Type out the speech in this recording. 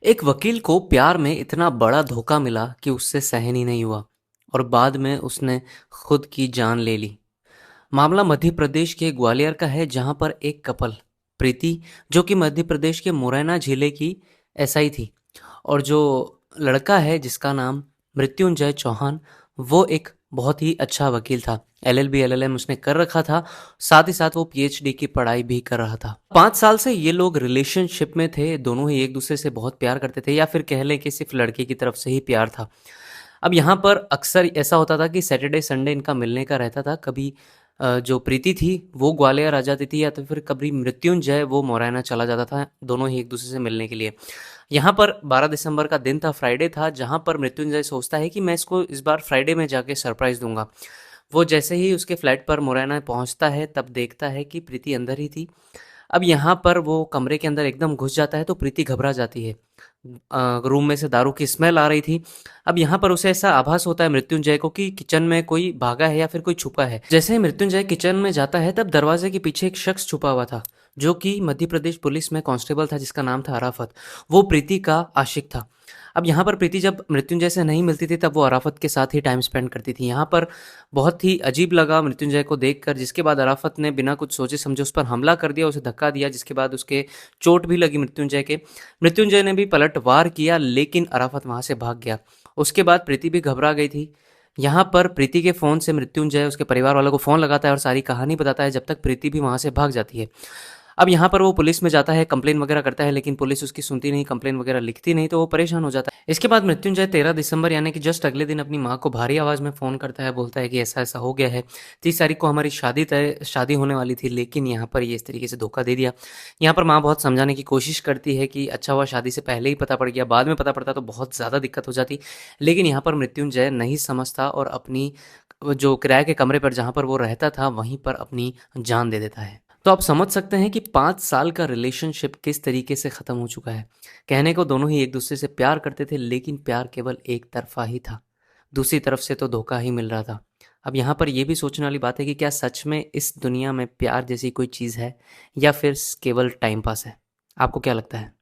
एक वकील को प्यार में इतना बड़ा धोखा मिला कि उससे सहन ही नहीं हुआ और बाद में उसने खुद की जान ले ली। मामला मध्य प्रदेश के ग्वालियर का है, जहां पर एक कपल प्रीति, जो कि मध्य प्रदेश के मुरैना जिले की एसआई थी, और जो लड़का है जिसका नाम मृत्युंजय चौहान, वो एक बहुत ही अच्छा वकील था। एलएलबी एलएलएम उसने कर रखा था, साथ ही साथ वो पीएचडी की पढ़ाई भी कर रहा था। 5 साल से ये लोग रिलेशनशिप में थे, दोनों ही एक दूसरे से बहुत प्यार करते थे, या फिर कह लें कि सिर्फ लड़के की तरफ से ही प्यार था। अब यहाँ पर अक्सर ऐसा होता था कि सैटरडे संडे इनका मिलने का रहता था। कभी जो प्रीति थी वो ग्वालियर आ जाती थी, या तो फिर कभी मृत्युंजय वो मुरैना चला जाता था, दोनों ही एक दूसरे से मिलने के लिए। यहाँ पर 12 दिसंबर का दिन था, फ्राइडे था, जहाँ पर मृत्युंजय सोचता है कि मैं इसको इस बार फ्राइडे में जाके सरप्राइज़ दूंगा। वो जैसे ही उसके फ्लैट पर मुरैना पहुँचता है, तब देखता है कि प्रीति अंदर ही थी। अब यहाँ पर वो कमरे के अंदर एकदम घुस जाता है तो प्रीति घबरा जाती है। रूम में से दारू की स्मेल आ रही थी। अब यहाँ पर उसे ऐसा आभास होता है मृत्युंजय को कि किचन में कोई भागा है या फिर कोई छुपा है। जैसे ही मृत्युंजय किचन में जाता है, तब दरवाजे के पीछे एक शख्स छुपा हुआ था, जो कि मध्य प्रदेश पुलिस में कांस्टेबल था, जिसका नाम था अराफत। वो प्रीति का आशिक था। अब यहाँ पर प्रीति जब मृत्युंजय से नहीं मिलती थी, तब वो अराफत के साथ ही टाइम स्पेंड करती थी। यहाँ पर बहुत ही अजीब लगा मृत्युंजय को देखकर, जिसके बाद अराफत ने बिना कुछ सोचे समझे उस पर हमला कर दिया, उसे धक्का दिया, जिसके बाद उसके चोट भी लगी मृत्युंजय के। मृत्युंजय ने भी पलटवार किया, लेकिन अराफत वहां से भाग गया। उसके बाद प्रीति भी घबरा गई थी। यहाँ पर प्रीति के फ़ोन से मृत्युंजय उसके परिवार वालों को फ़ोन लगाता है और सारी कहानी बताता है, जब तक प्रीति भी वहाँ से भाग जाती है। अब यहाँ पर वो पुलिस में जाता है, कंप्लेन वगैरह करता है, लेकिन पुलिस उसकी सुनती नहीं, कंप्लेन वगैरह लिखती नहीं, तो वो परेशान हो जाता है। इसके बाद मृत्युंजय 13 दिसंबर यानी कि जस्ट अगले दिन अपनी माँ को भारी आवाज़ में फ़ोन करता है, बोलता है कि ऐसा ऐसा हो गया है। 30 तारीख को हमारी शादी होने वाली थी, लेकिन यहाँ पर ये इस तरीके से धोखा दे दिया। यहाँ पर माँ बहुत समझाने की कोशिश करती है कि अच्छा हुआ शादी से पहले ही पता पड़ गया, बाद में पता पड़ता तो बहुत ज़्यादा दिक्कत हो जाती। लेकिन यहाँ पर मृत्युंजय नहीं समझता और अपनी जो किराए के कमरे पर जहाँ पर वो रहता था, वहीं पर अपनी जान दे देता है। तो आप समझ सकते हैं कि 5 साल का रिलेशनशिप किस तरीके से ख़त्म हो चुका है। कहने को दोनों ही एक दूसरे से प्यार करते थे, लेकिन प्यार केवल एक तरफा ही था। दूसरी तरफ से तो धोखा ही मिल रहा था। अब यहाँ पर यह भी सोचने वाली बात है कि क्या सच में इस दुनिया में प्यार जैसी कोई चीज़ है, या फिर केवल टाइम पास है? आपको क्या लगता है?